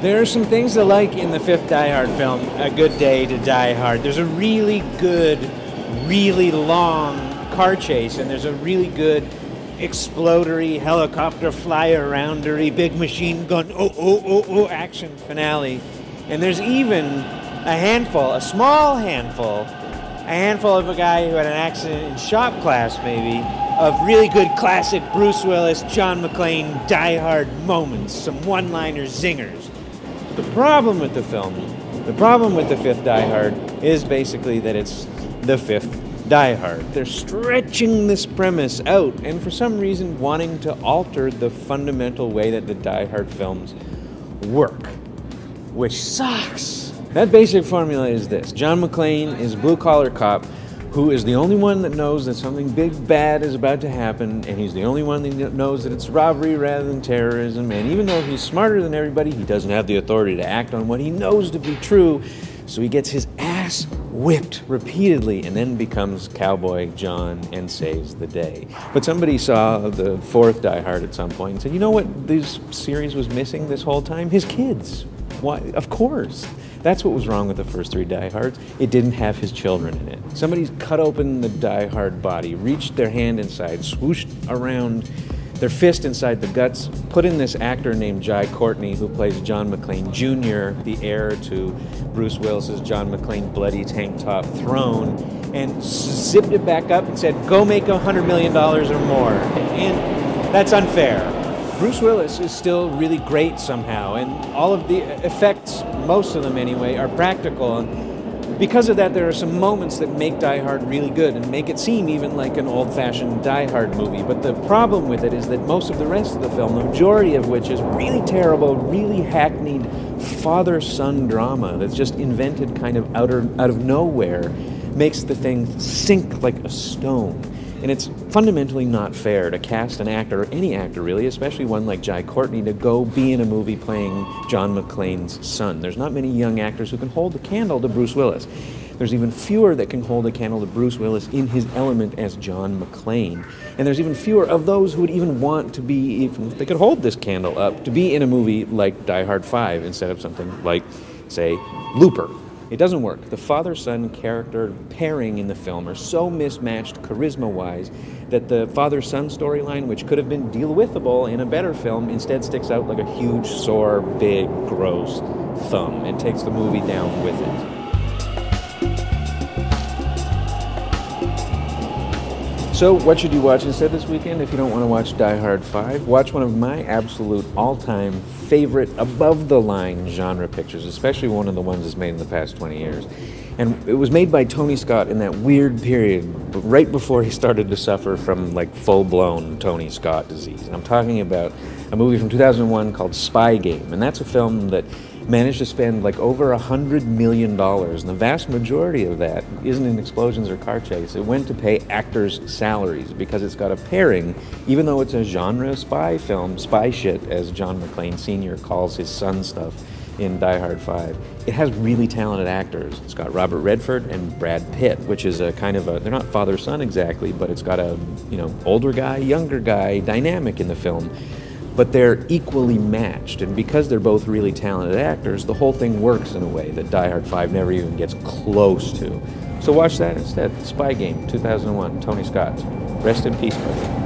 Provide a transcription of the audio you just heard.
There are some things to like in the fifth Die Hard film, A Good Day to Die Hard. There's a really good, really long car chase, and there's a really good explodery, helicopter fly-aroundery, big machine gun, action finale. And there's even a small handful of a guy who had an accident in shop class, maybe, of really good classic Bruce Willis, John McClane, Die Hard moments, some one-liner zingers. The problem with the film, the problem with the fifth Die Hard, is basically that it's the fifth Die Hard. They're stretching this premise out, and for some reason wanting to alter the fundamental way that the Die Hard films work, which sucks. That basic formula is this. John McClane is a blue-collar cop who is the only one that knows that something big bad is about to happen, and he's the only one that knows that it's robbery rather than terrorism, and even though he's smarter than everybody, he doesn't have the authority to act on what he knows to be true, so he gets his ass whipped repeatedly and then becomes Cowboy John and saves the day. But somebody saw the fourth Die Hard at some point and said, you know what this series was missing this whole time? His kids. Why? Of course. That's what was wrong with the first three Die Hards. It didn't have his children in it. Somebody's cut open the Die Hard body, reached their hand inside, swooshed around their fist inside the guts, put in this actor named Jai Courtney who plays John McClane Jr., the heir to Bruce Willis's John McClane bloody tank top throne, and zipped it back up and said, go make $100 million or more. And that's unfair. Bruce Willis is still really great somehow, and all of the effects, most of them anyway, are practical. And because of that, there are some moments that make Die Hard really good and make it seem even like an old-fashioned Die Hard movie. But the problem with it is that most of the rest of the film, the majority of which is really terrible, really hackneyed father-son drama that's just invented kind of out of nowhere, makes the thing sink like a stone. And it's fundamentally not fair to cast an actor, or any actor really, especially one like Jai Courtney, to go be in a movie playing John McClane's son. There's not many young actors who can hold the candle to Bruce Willis. There's even fewer that can hold a candle to Bruce Willis in his element as John McClane. And there's even fewer of those who would even want to be, even if they could hold this candle up, to be in a movie like Die Hard 5 instead of something like, say, Looper. It doesn't work. The father-son character pairing in the film are so mismatched charisma-wise that the father-son storyline, which could have been deal-withable in a better film, instead sticks out like a huge, sore, big, gross thumb and takes the movie down with it. So what should you watch instead this weekend if you don't want to watch Die Hard 5? Watch one of my absolute all-time favorite above-the-line genre pictures, especially one of the ones that's made in the past 20 years. And it was made by Tony Scott in that weird period right before he started to suffer from like full-blown Tony Scott disease. And I'm talking about a movie from 2001 called Spy Game, and that's a film that managed to spend like over $100 million, and the vast majority of that isn't in explosions or car chase. It went to pay actors' salaries because it's got a pairing, even though it's a genre spy film, spy shit, as John McClane Sr. calls his son stuff in Die Hard 5. It has really talented actors. It's got Robert Redford and Brad Pitt, which is a kind of a, they're not father-son exactly, but it's got a, you know, older guy, younger guy dynamic in the film. But they're equally matched, and because they're both really talented actors, the whole thing works in a way that Die Hard 5 never even gets close to. So watch that instead. Spy Game, 2001, Tony Scott. Rest in peace, buddy.